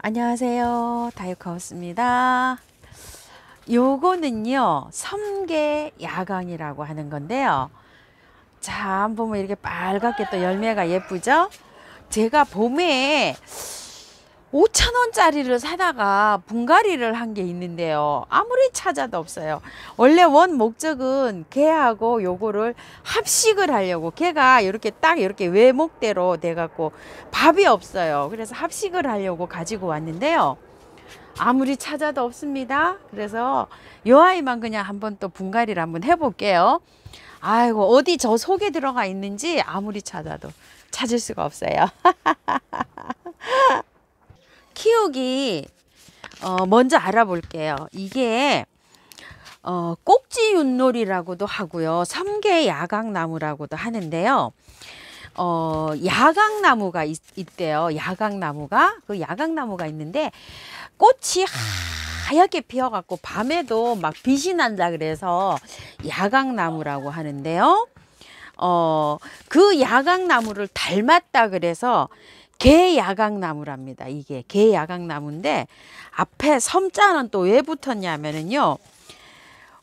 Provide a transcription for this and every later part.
안녕하세요, 다육하우스입니다. 요거는요 섬계 야광이라고 하는 건데요. 자, 보면 이렇게 빨갛게 또 열매가 예쁘죠. 제가 봄에 5,000원짜리를 사다가 분갈이를 한 게 있는데요, 아무리 찾아도 없어요. 원래 원 목적은 걔하고 요거를 합식을 하려고, 걔가 이렇게 딱 이렇게 외목대로 돼 갖고 밥이 없어요. 그래서 합식을 하려고 가지고 왔는데요, 아무리 찾아도 없습니다. 그래서 요 아이만 그냥 한번 또 분갈이를 한번 해볼게요. 아이고, 어디 저 속에 들어가 있는지 아무리 찾아도 찾을 수가 없어요. 키우기 먼저 알아볼게요. 이게 꼭지윷놀이라고도 하고요, 섬계 야광나무라고도 하는데요. 야광나무가 있대요. 야광나무가, 그 야광나무가 있는데 꽃이 하얗게 피어갖고 밤에도 막 빛이 난다 그래서 야광나무라고 하는데요. 그 야광나무를 닮았다 그래서 개야광나무랍니다. 이게 개야광나무인데 앞에 섬자는 또 왜 붙었냐면은요,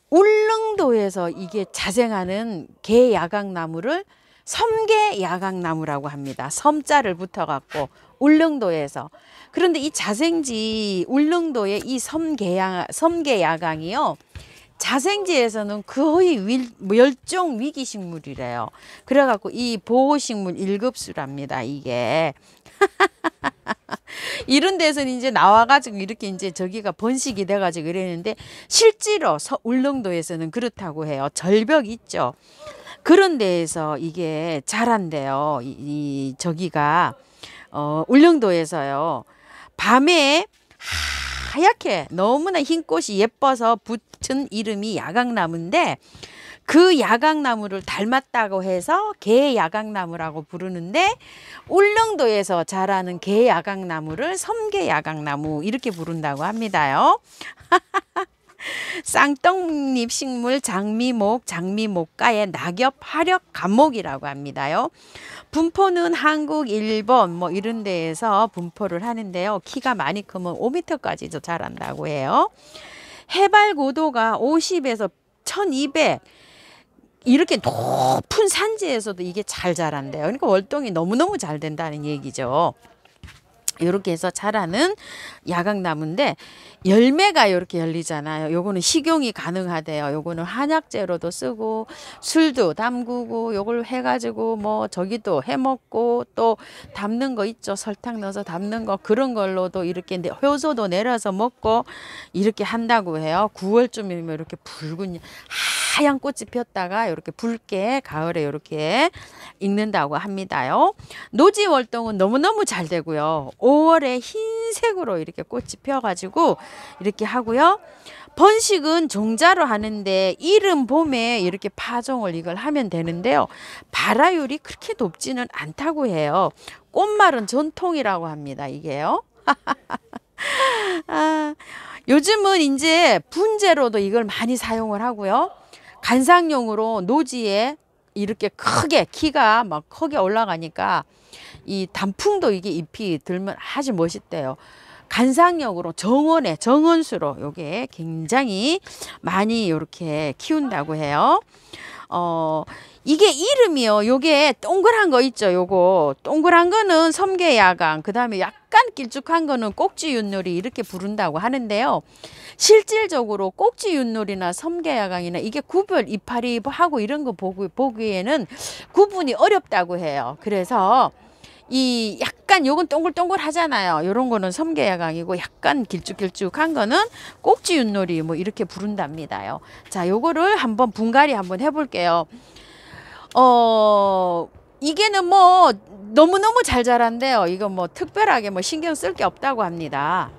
울릉도에서 이게 자생하는 개야광나무를 섬계야광나무라고 합니다. 섬자를 붙어갖고 울릉도에서. 그런데 이 자생지 울릉도의 이 섬계야광이요, 자생지에서는 거의 멸종 위기식물이래요. 그래갖고 이 보호식물 1급수랍니다. 이게. 이런 데서는 이제 나와가지고 이렇게 이제 저기가 번식이 돼가지고 이랬는데, 실제로 울릉도에서는 그렇다고 해요. 절벽 있죠. 그런 데에서 이게 자란대요. 저기가 울릉도에서요. 밤에 하얗게 너무나 흰 꽃이 예뻐서 붙은 이름이 야광나무인데, 그 야광나무를 닮았다고 해서 개야광나무라고 부르는데, 울릉도에서 자라는 개야광나무를 섬계야광나무 이렇게 부른다고 합니다요. 쌍떡잎 식물 장미목, 장미목가의 낙엽 화력 감목이라고 합니다요. 분포는 한국, 일본 뭐 이런 데에서 분포를 하는데요. 키가 많이 크면 5m까지도 자란다고 해요. 해발 고도가 50에서 1200 이렇게 높은 산지에서도 이게 잘 자란대요. 그러니까 월동이 너무너무 잘 된다는 얘기죠. 이렇게 해서 자라는 야광나무인데 열매가 이렇게 열리잖아요. 요거는 식용이 가능하대요. 요거는 한약재로도 쓰고 술도 담그고 요걸 해가지고 뭐 저기도 해먹고 또 담는 거 있죠. 설탕 넣어서 담는 거, 그런 걸로도 이렇게 효소도 내려서 먹고 이렇게 한다고 해요. 9월쯤이면 이렇게 붉은 하얀 꽃이 폈다가 이렇게 붉게 가을에 이렇게 익는다고 합니다요. 노지월동은 너무너무 잘 되고요. 5월에 흰색으로 이렇게 꽃이 펴가지고 이렇게 하고요. 번식은 종자로 하는데 이른 봄에 이렇게 파종을 이걸 하면 되는데요. 발화율이 그렇게 높지는 않다고 해요. 꽃말은 전통이라고 합니다. 이게요. 요즘은 이제 분재로도 이걸 많이 사용을 하고요. 관상용으로 노지에 이렇게 크게 키가 막 크게 올라가니까 이 단풍도 이게 잎이 들면 아주 멋있대요. 관상용으로 정원에 정원수로 요게 굉장히 많이 이렇게 키운다고 해요. 이게 이름이요, 요게 동그란 거 있죠. 요거 동그란 거는 섬계야광, 그 다음에 약간 길쭉한 거는 꼭지윷놀이 이렇게 부른다고 하는데요. 실질적으로 꼭지윷놀이나 섬계야광이나 이게 구별 이파리 하고 이런 거 보기에는 구분이 어렵다고 해요. 그래서 이 약간 요건 동글동글 하잖아요. 요런 거는 섬계야광이고 약간 길쭉길쭉한 거는 꼭지윷놀이 뭐 이렇게 부른답니다요. 자, 요거를 한번 분갈이 한번 해볼게요. 이게는 뭐 너무너무 잘 자란대요. 이거 뭐 특별하게 뭐 신경 쓸 게 없다고 합니다.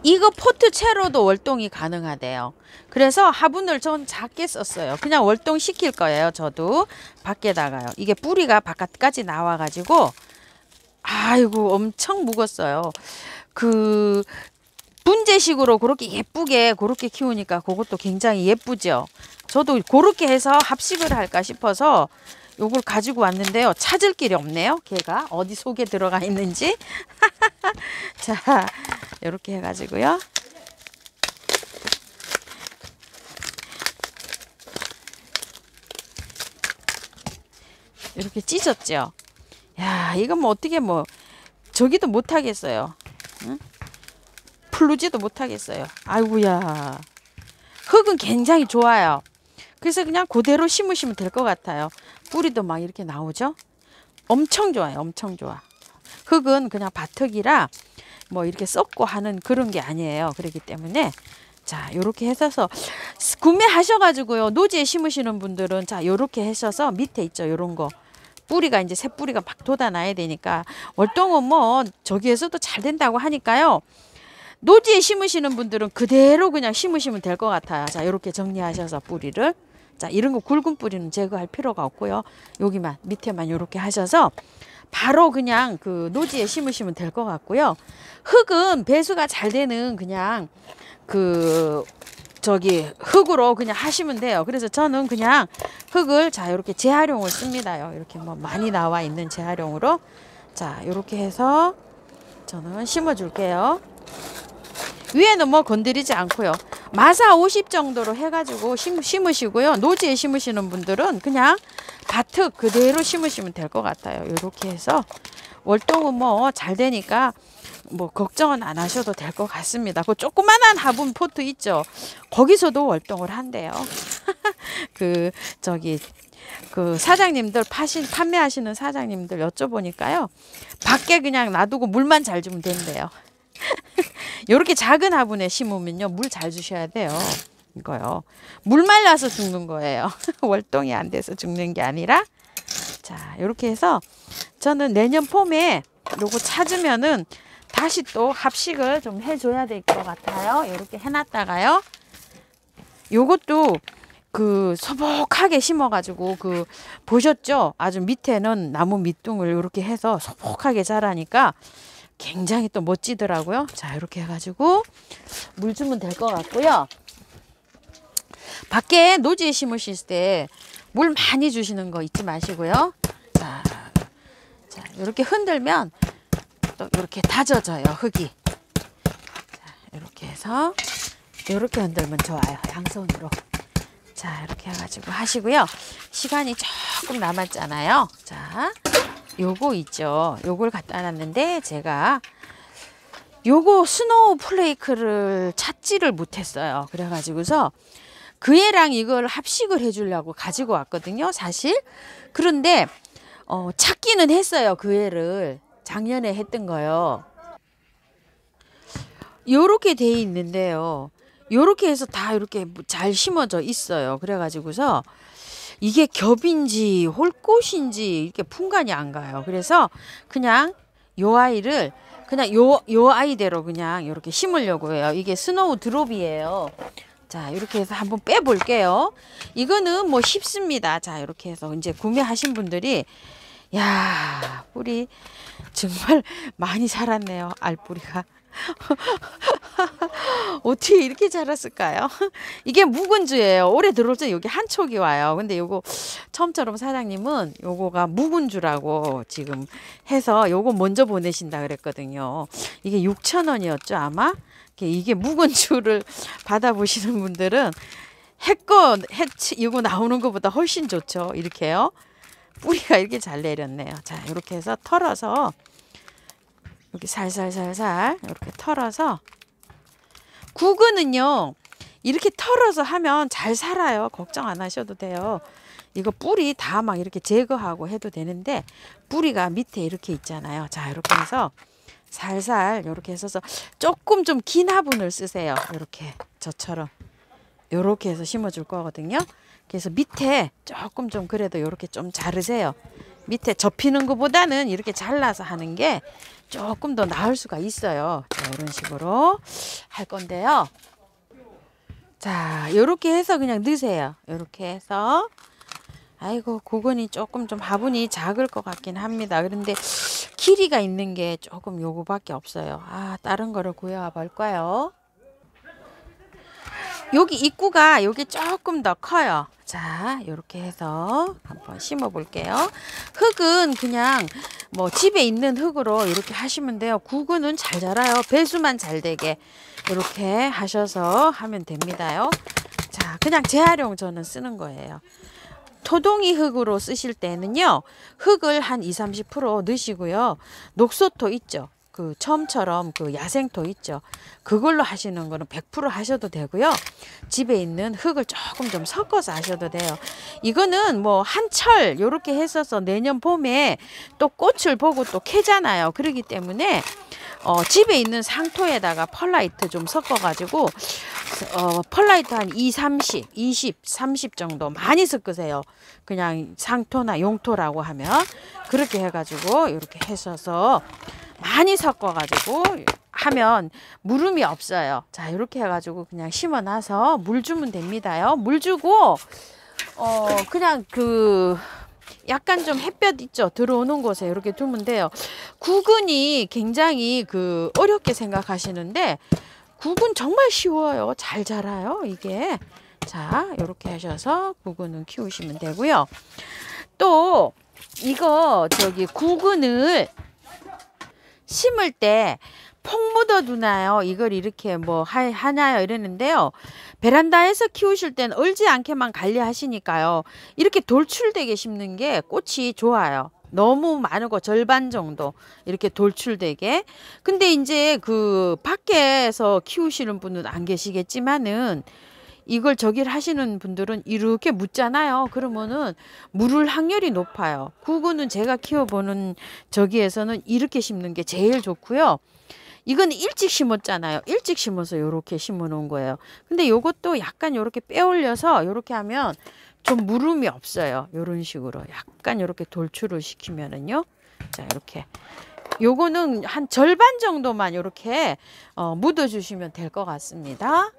이거 포트 채로도 월동이 가능하대요. 그래서 화분을 전 작게 썼어요. 그냥 월동 시킬 거예요. 저도 밖에다가요. 이게 뿌리가 바깥까지 나와가지고 아이고 엄청 묵었어요. 그 분재식으로 그렇게 예쁘게 그렇게 키우니까 그것도 굉장히 예쁘죠. 저도 그렇게 해서 합식을 할까 싶어서 요걸 가지고 왔는데요. 찾을 길이 없네요. 걔가 어디 속에 들어가 있는지. 자, 이렇게 해가지고요. 이렇게 찢었죠. 야, 이건 뭐 어떻게 뭐 저기도 못 하겠어요. 응? 풀르지도 못하겠어요. 아이고야. 흙은 굉장히 좋아요. 그래서 그냥 그대로 심으시면 될 것 같아요. 뿌리도 막 이렇게 나오죠. 엄청 좋아요. 엄청 좋아. 흙은 그냥 밭흙이라 뭐 이렇게 썩고 하는 그런 게 아니에요. 그렇기 때문에 자, 요렇게 해서 구매하셔가지고요. 노지에 심으시는 분들은 자, 요렇게 하셔서 밑에 있죠. 요런 거. 뿌리가 이제 새 뿌리가 막 돋아나야 되니까 월동은 뭐 저기에서도 잘 된다고 하니까요. 노지에 심으시는 분들은 그대로 그냥 심으시면 될 것 같아요. 자, 이렇게 정리하셔서 뿌리를. 자, 이런 거 굵은 뿌리는 제거할 필요가 없고요. 여기만 밑에만 이렇게 하셔서 바로 그냥 그 노지에 심으시면 될 것 같고요. 흙은 배수가 잘 되는 그냥 그 저기 흙으로 그냥 하시면 돼요. 그래서 저는 그냥 흙을 자 이렇게 재활용을 씁니다요. 이렇게 뭐 많이 나와 있는 재활용으로 자 이렇게 해서 저는 심어 줄게요. 위에는 뭐 건드리지 않고요. 마사 50 정도로 해가지고 심으시고요. 노지에 심으시는 분들은 그냥 밭흙 그대로 심으시면 될 것 같아요. 이렇게 해서 월동은 뭐 잘 되니까 뭐 걱정은 안 하셔도 될 것 같습니다. 그 조그만한 화분 포트 있죠. 거기서도 월동을 한대요. 그 저기 그 사장님들 판매하시는 사장님들 여쭤보니까요. 밖에 그냥 놔두고 물만 잘 주면 된대요. 이렇게 작은 화분에 심으면요. 물 잘 주셔야 돼요. 이거요. 물 말라서 죽는 거예요. 월동이 안 돼서 죽는 게 아니라 자 이렇게 해서 저는 내년 봄에 요거 찾으면은 다시 또 합식을 좀 해줘야 될 것 같아요. 이렇게 해놨다가요. 요것도 그 소복하게 심어가지고 그 보셨죠? 아주 밑에는 나무 밑둥을 이렇게 해서 소복하게 자라니까 굉장히 또 멋지더라고요. 자 이렇게 해가지고 물 주면 될 것 같고요. 밖에 노지에 심으실 때 물 많이 주시는 거 잊지 마시고요. 자 이렇게 흔들면 또 이렇게 다져져요. 흙이. 자 이렇게 해서 이렇게 흔들면 좋아요. 양손으로. 자 이렇게 해가지고 하시고요. 시간이 조금 남았잖아요. 자 요거 있죠. 요걸 갖다 놨는데 제가 요거 스노우 플레이크를 찾지를 못했어요. 그래가지고서 그 애랑 이걸 합식을 해주려고 가지고 왔거든요. 사실. 그런데 찾기는 했어요. 그 애를. 작년에 했던 거요. 요렇게 돼 있는데요. 요렇게 해서 다 이렇게 잘 심어져 있어요. 그래가지고서 이게 겹인지 홀꽃인지 이렇게 분간이 안 가요. 그래서 그냥 요 아이를 그냥 요 아이대로 그냥 이렇게 심으려고 해요. 이게 스노우 드롭이에요. 자 이렇게 해서 한번 빼 볼게요. 이거는 뭐 쉽습니다. 자 이렇게 해서 이제 구매하신 분들이 야 뿌리 정말 많이 자랐네요. 알뿌리가. 어떻게 이렇게 자랐을까요? 이게 묵은주예요. 올해 들어올 때 여기 한 촉이 와요. 근데 요거 처음처럼 사장님은 요거가 묵은주라고 지금 해서 요거 먼저 보내신다 그랬거든요. 이게 6,000원이었죠 아마. 이게 묵은주를 받아보시는 분들은 이거 나오는 것보다 훨씬 좋죠. 이렇게요. 뿌리가 이렇게 잘 내렸네요. 자 이렇게 해서 털어서 이렇게 살살살살 이렇게 털어서 구근은요 이렇게 털어서 하면 잘 살아요. 걱정 안 하셔도 돼요. 이거 뿌리 다 막 이렇게 제거하고 해도 되는데 뿌리가 밑에 이렇게 있잖아요. 자 이렇게 해서 살살 이렇게 해서 조금 좀 긴 화분을 쓰세요. 이렇게 저처럼 이렇게 해서 심어줄 거거든요. 그래서 밑에 조금 좀 그래도 이렇게 좀 자르세요. 밑에 접히는 것보다는 이렇게 잘라서 하는 게 조금 더 나을 수가 있어요. 자, 이런 식으로 할 건데요. 자, 이렇게 해서 그냥 넣으세요. 이렇게 해서 아이고 고건이 조금 좀 화분이 작을 것 같긴 합니다. 그런데 길이가 있는 게 조금 요거밖에 없어요. 아 다른 거를 구해와 볼까요? 여기 입구가 여기 조금 더 커요. 자, 이렇게 해서 한번 심어 볼게요. 흙은 그냥 뭐 집에 있는 흙으로 이렇게 하시면 돼요. 구근은 잘 자라요. 배수만 잘 되게 이렇게 하셔서 하면 됩니다요. 자, 그냥 재활용 저는 쓰는 거예요. 토동이 흙으로 쓰실 때는요, 흙을 한 20-30% 넣으시고요. 녹소토 있죠. 그 처음처럼 그 야생토 있죠. 그걸로 하시는 거는 100% 하셔도 되고요. 집에 있는 흙을 조금 좀 섞어서 하셔도 돼요. 이거는 뭐 한철 요렇게 했어서 내년 봄에 또 꽃을 보고 또 캐잖아요. 그렇기 때문에 집에 있는 상토에다가 펄라이트 좀 섞어가지고 펄라이트 한 30, 30 정도 많이 섞으세요. 그냥 상토나 용토라고 하면 그렇게 해가지고 이렇게 해서서 많이 섞어가지고 하면 물음이 없어요. 자, 이렇게 해가지고 그냥 심어놔서 물 주면 됩니다요. 물 주고 그냥 그 약간 좀 햇볕 있죠. 들어오는 곳에 이렇게 두면 돼요. 구근이 굉장히 그 어렵게 생각하시는데 구근 정말 쉬워요. 잘 자라요, 이게. 자, 이렇게 하셔서 구근은 키우시면 되고요. 또 이거 저기 구근을 심을 때 폭 묻어 두나요? 이걸 이렇게 뭐 하나요? 이러는데요. 베란다에서 키우실 때는 얼지 않게만 관리하시니까요. 이렇게 돌출되게 심는 게 꽃이 좋아요. 너무 많고 절반 정도 이렇게 돌출되게. 근데 이제 그 밖에서 키우시는 분은 안 계시겠지만은 이걸 저기를 하시는 분들은 이렇게 묻잖아요. 그러면은 물을 확률이 높아요. 그거는 제가 키워보는 저기에서는 이렇게 심는 게 제일 좋고요. 이건 일찍 심었잖아요. 일찍 심어서 이렇게 심어 놓은 거예요. 근데 요것도 약간 이렇게 빼올려서 이렇게 하면 좀 물음이 없어요. 이런 식으로 약간 이렇게 돌출을 시키면은요. 자, 이렇게 요거는 한 절반 정도만 이렇게 묻어 주시면 될 것 같습니다.